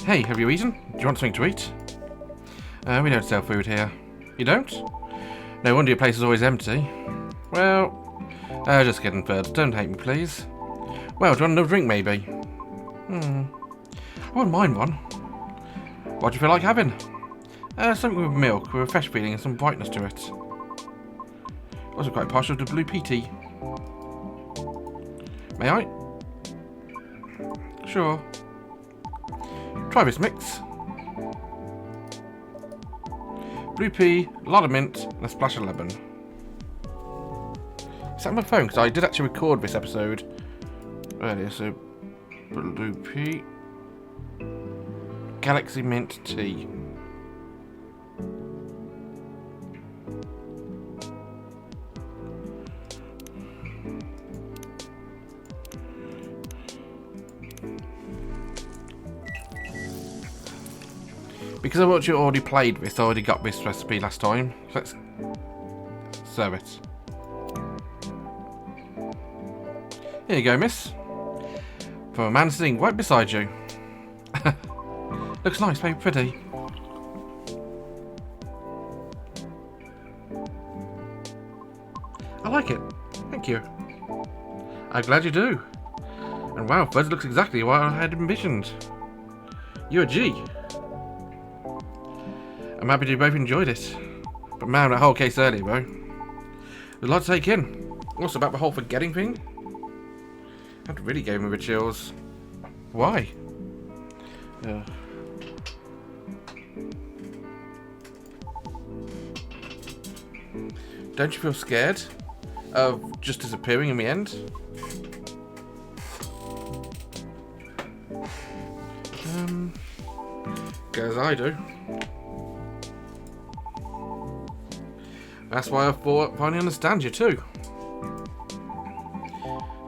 Hey, have you eaten? Do you want something to eat? We don't sell food here. You don't? No wonder your place is always empty. Well, just kidding, Fudce. Don't hate me, please. Well, do you want another drink, maybe? I wouldn't mind one. What do you feel like having? Something with milk, with a fresh feeling and some brightness to it. Also quite partial to blue pea tea. May I? Sure. Try this mix. Blue pea, a lot of mint, and a splash of lemon. Is that on my phone? Because I did actually record this episode earlier, so blue pea, galaxy mint tea. Because I watched you already played this, I already got this recipe last time. So let's serve it. Here you go, miss. From a man sitting right beside you. Looks nice, very pretty. I like it. Thank you. I'm glad you do. And wow, Fudce looks exactly what I had envisioned. You're a G. I'm happy you both enjoyed it. But man, that whole case earlier, bro. There's a lot to take in. Also about the whole forgetting thing. That really gave me the chills. Why? Don't you feel scared of just disappearing in the end? Guess I do. That's why I finally understand you too.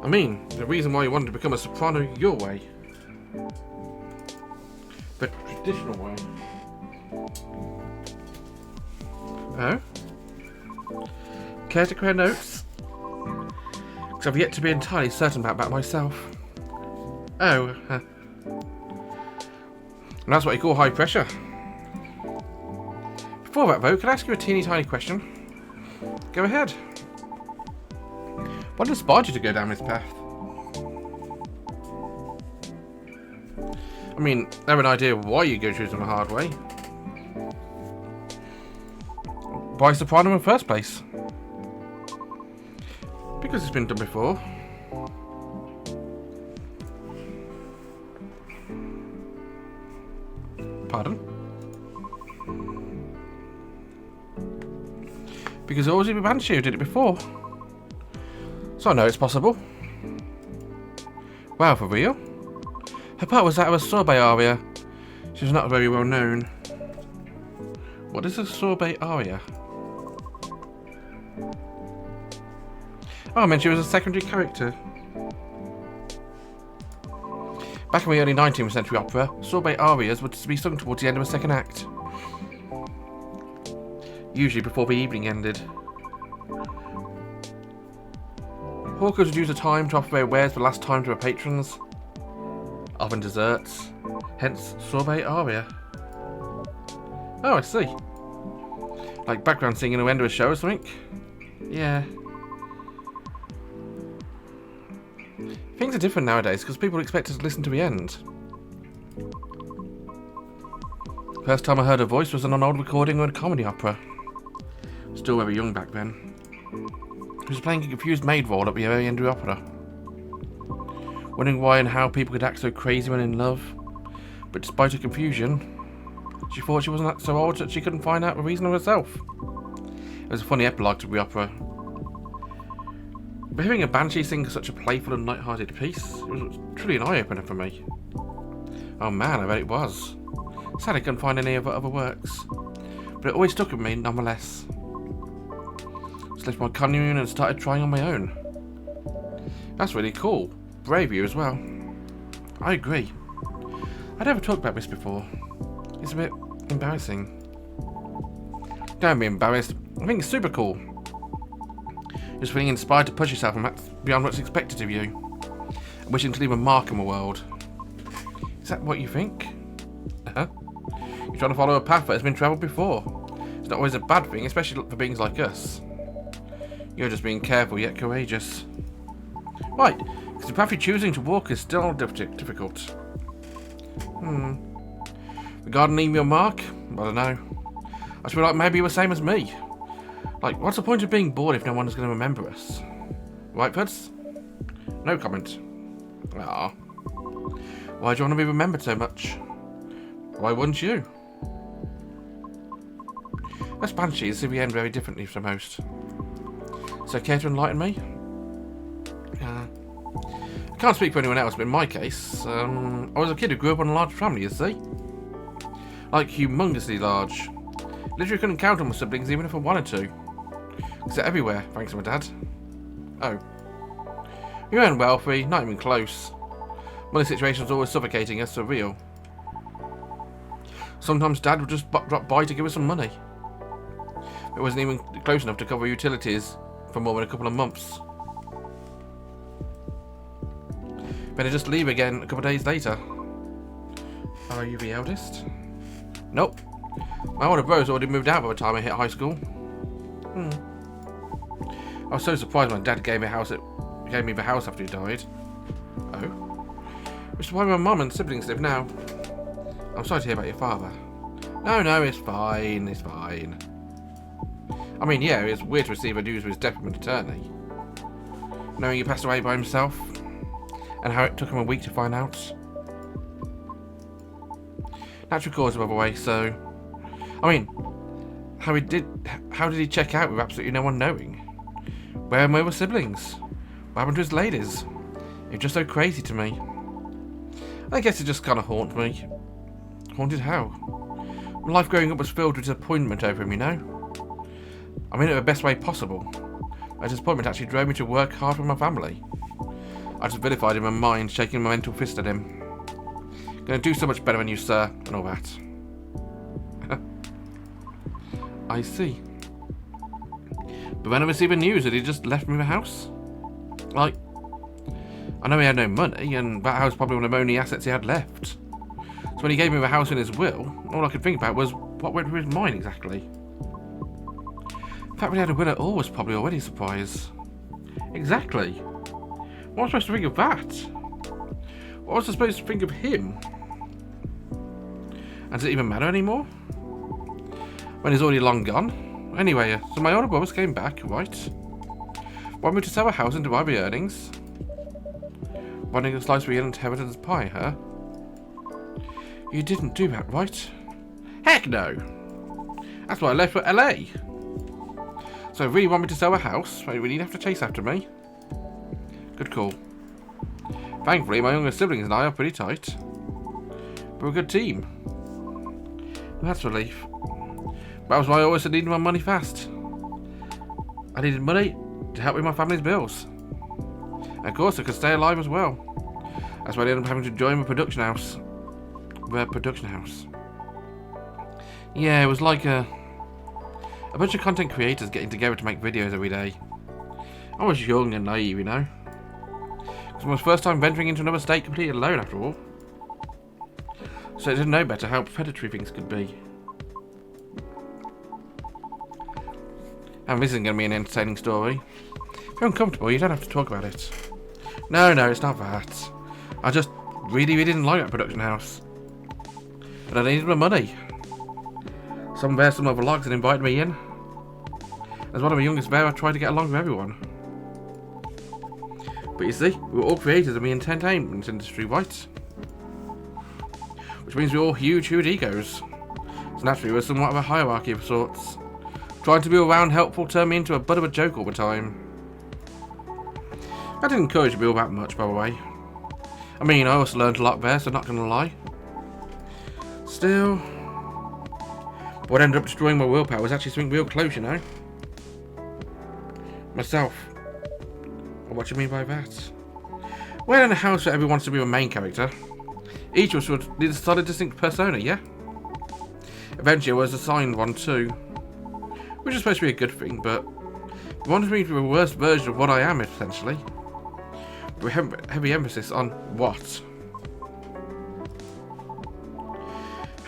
I mean, the reason why you wanted to become a soprano your way. The traditional way. Oh? Care to compare notes? Because I've yet to be entirely certain about that myself. Oh, and that's what you call high pressure. Before that though, can I ask you a teeny tiny question? Go ahead. What inspired you to go down this path? I mean, I have an idea why you go choosing the hard way. Why soprano in the first place? Because it's been done before. Pardon? Because Ozzy Banshee did it before. So I know it's possible. Wow, for real? Her part was that of a sorbet aria. She was not very well known. What is a sorbet aria? Oh, I meant she was a secondary character. Back in the early 19th century opera, sorbet arias were to be sung towards the end of a second act. Usually before the evening ended. Hawkers would use the time to offer their wares for the last time to their patrons. Often desserts. Hence, sorbet aria. Oh, I see. Like background singing at the end of a show or something? Yeah. Things are different nowadays because people expect us to listen to the end. First time I heard her voice was on an old recording of a comedy opera. Still very young back then. She was playing a confused maid role at the very end of the opera. Wondering why and how people could act so crazy when in love. But despite her confusion, she thought she wasn't so old that she couldn't find out the reason of herself. It was a funny epilogue to the opera. But hearing a banshee sing such a playful and light-hearted piece, it was truly an eye-opener for me. Oh man, I bet it was. Sad I couldn't find any of her other works. But it always stuck with me nonetheless. Just left my commune and started trying on my own. That's really cool. Brave of you as well. I agree. I'd never talked about this before. It's a bit embarrassing. Don't be embarrassed. I think it's super cool. Just feeling inspired to push yourself and that's beyond what's expected of you. And wishing to leave a mark in the world. Is that what you think? You're trying to follow a path that has been travelled before. It's not always a bad thing, especially for beings like us. You're just being careful yet courageous. Right, because the path you're choosing to walk is still difficult. Regarding leaving your mark? I don't know. I just feel like maybe you're the same as me. Like, what's the point of being bored if no one is going to remember us? Right, Fudce? No comment. Ah. Why do you want to be remembered so much? Why wouldn't you? Us banshees see the end very differently from most. So care to enlighten me? I can't speak for anyone else, but in my case, I was a kid who grew up in a large family, you see? Like, humongously large. Literally couldn't count on my siblings even if I wanted to. Because they're everywhere, thanks to my dad. Oh. We weren't wealthy, not even close. Money situation was always suffocating us, surreal. Sometimes Dad would just drop by to give us some money. It wasn't even close enough to cover utilities for more than a couple of months. Then I'd just leave again a couple of days later. Are you the eldest? Nope. My older brother's already moved out by the time I hit high school. I was so surprised when Dad gave me the house after he died. Oh? Which is why my mum and siblings live now. I'm sorry to hear about your father. No, it's fine, it's fine. I mean, yeah, it's weird to receive the news of his death from an attorney. Knowing he passed away by himself, and how it took him a week to find out. Natural cause, by the way, so... I mean, how did he check out with absolutely no one knowing? Where are my other siblings? What happened to his ladies? It's just so crazy to me. I guess it just kind of haunts me. Haunted how? My life growing up was filled with disappointment over him, you know? I mean it the best way possible. My disappointment actually drove me to work hard for my family. I just vilified him in my mind, shaking my mental fist at him. Gonna do so much better than you, sir, and all that. I see. But when I received the news that he just left me the house, like, I know he had no money, and that house was probably one of the only assets he had left. So when he gave me the house in his will, all I could think about was what went through his mind exactly. The fact that he had a will at all was probably already a surprise. Exactly. What was I supposed to think of that? What was I supposed to think of him? And does it even matter anymore? When he's already long gone? Anyway, so my older brothers came back, right? Want me to sell a house and divide the earnings? Wanting a slice of your inheritance pie, huh? You didn't do that, right? Heck no! That's why I left for LA. So you really want me to sell a house? You really have to chase after me? Good call. Thankfully, my younger siblings and I are pretty tight. We're a good team. That's relief. That was why I always needed my money fast. I needed money to help with my family's bills. And of course, I could stay alive as well. That's why I ended up having to join the production house. The production house. Yeah, it was like a bunch of content creators getting together to make videos every day. I was young and naive, you know. It was my first time venturing into another state completely alone, after all. So I didn't know better how predatory things could be. And this isn't going to be an entertaining story. If you're uncomfortable, you don't have to talk about it. No, it's not that. I just really didn't like that production house. But I needed my money. Some other logs had invited me in. As one of the youngest there, I tried to get along with everyone. But you see, we were all creators in the entertainment industry, right? Which means we're all huge egos. So naturally, we're somewhat of a hierarchy of sorts. Trying to be around helpful turned me into a butt of a joke all the time. I didn't encourage me all that much, by the way. I mean, I also learned a lot there, so not gonna lie. Still, what ended up destroying my willpower was actually something real close, you know? Myself. What do you mean by that? Well, in a house where everyone wants to be a main character, each of us would need a solid, distinct persona, yeah? Eventually, I was assigned one too. Which is supposed to be a good thing, but it wanted me to be the worst version of what I am, essentially. With heavy emphasis on what.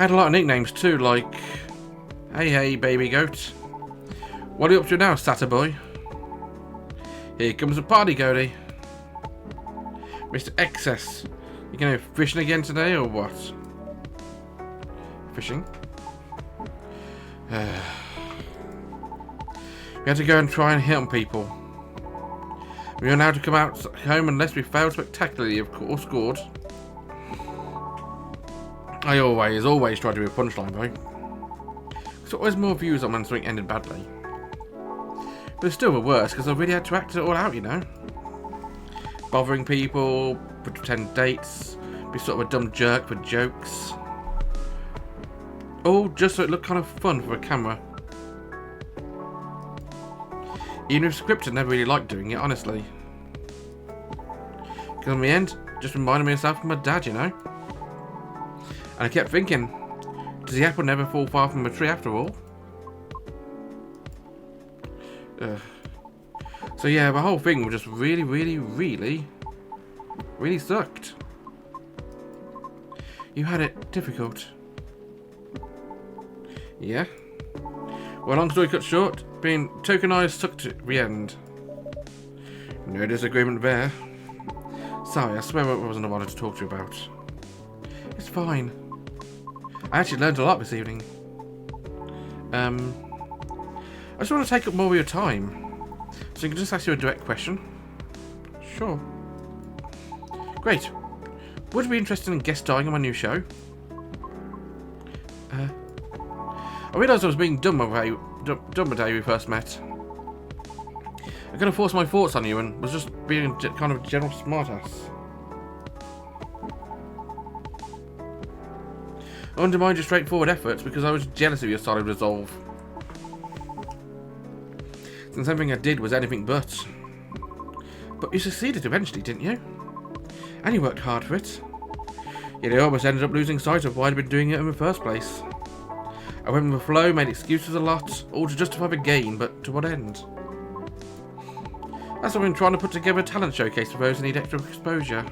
Had a lot of nicknames too, like, hey baby goat. What are you up to now, Satter boy? Here comes a party goatie. Mr. Excess, you going fishing again today or what? Fishing? We had to go and try and hit on people. We are now to come out home unless we failed spectacularly, of course, scored. I always try to do a punchline, though. There's always more views on when something ended badly. But it still were worse, because I really had to act it all out, you know? Bothering people, pretend dates, be sort of a dumb jerk for jokes. All just so it looked kind of fun for a camera. Even if scripted, I never really liked doing it, honestly. Because in the end, just reminded me of myself and my dad, you know? And I kept thinking, does the apple never fall far from a tree after all? So yeah, the whole thing was just really sucked. You had it difficult. Yeah? Well, long story cut short, being tokenized sucked at the end. No disagreement there. Sorry, I swear I wasn't what I wanted to talk to you about. It's fine. I actually learned a lot this evening. I just want to take up more of your time. So I can just ask you a direct question. Sure. Great. Would you be interested in guest starring on my new show? I realised I was being dumb the day we first met. I could have forced my thoughts on you and was just being kind of a general smartass. I undermined your straightforward efforts because I was jealous of your solid resolve. Since everything I did was anything but. But you succeeded eventually, didn't you? And you worked hard for it. Yet I almost ended up losing sight of why I'd been doing it in the first place. I went with the flow, made excuses a lot, all to justify the gain, but to what end? That's why I've been trying to put together a talent showcase for those who need extra exposure.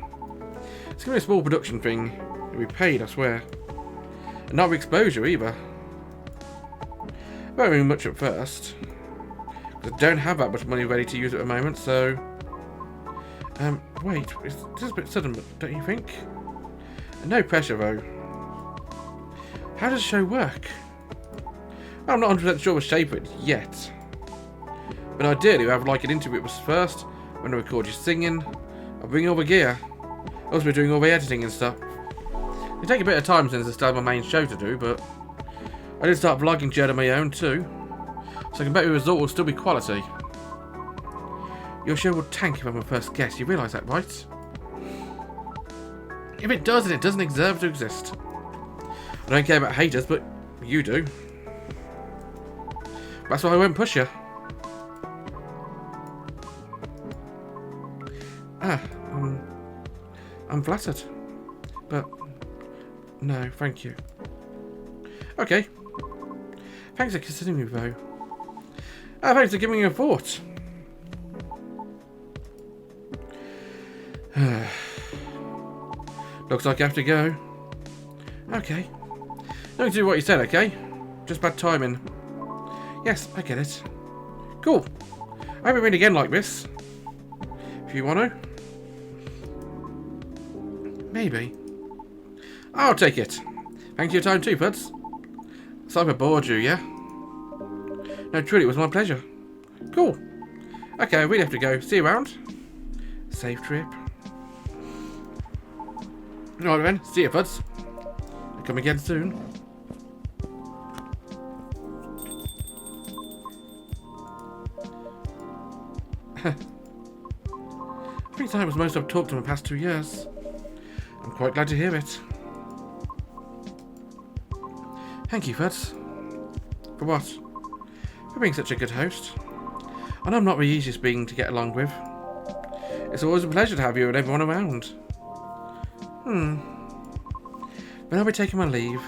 It's going to be a small production thing. You'll be paid, I swear. And not with exposure either. Very much at first. I don't have that much money ready to use at the moment, so... wait, it's just a bit sudden, don't you think? No pressure, though. How does the show work? I'm not 100% sure of the shape of it yet. But ideally, I would like an interview with us first, when I record you singing, I'll bring all the gear. I'll also be doing all the editing and stuff. It'll take a bit of time since I still have my main show to do, but I did start vlogging Jed on my own too, so I can bet the result will still be quality. Your show will tank if I'm a first guest, you realise that, right? If it does, then it doesn't deserve to exist. I don't care about haters, but you do. That's why I won't push you. I'm flattered. But, no, thank you. Okay. Thanks for considering me, though. Thanks for giving me a thought. Looks like I have to go. Okay. Don't do what you said, okay? Just bad timing. Yes, I get it. Cool. I hope we meet again like this. If you want to. Maybe. I'll take it. Thanks for your time too, Fudce. Sorry I bored you, yeah? No, truly, it was my pleasure. Cool. Okay, I really have to go. See you around. Safe trip. Alright then, see you, Fudce. Come again soon. I think that was most I've talked in the past 2 years. I'm quite glad to hear it. Thank you, Fudce. For what? For being such a good host. And I'm not the easiest being to get along with. It's always a pleasure to have you and everyone around. When I'll be taking my leave,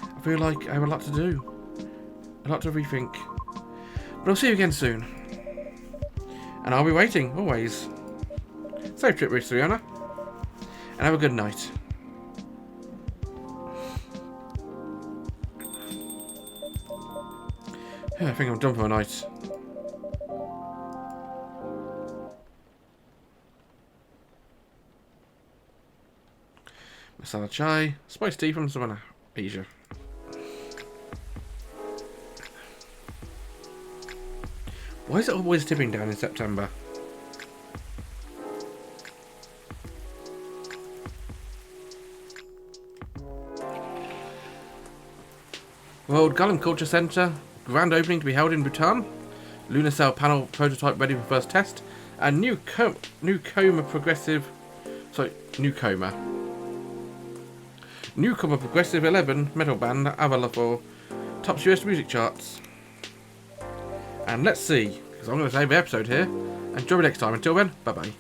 I feel like I have a lot to do. A lot to rethink. But I'll see you again soon. And I'll be waiting, always. Safe trip, Rihanna. And have a good night. Yeah, I think I'm done for the night. Masala chai, spiced tea from Savannah, Asia. Why is it always tipping down in September? World Gallon Culture Centre, grand opening to be held in Bhutan. Lunar cell panel prototype ready for first test. And newcomer progressive 11 metal band available tops US music charts. And let's see, because I'm going to save the episode here. And join me next time. Until then, bye bye.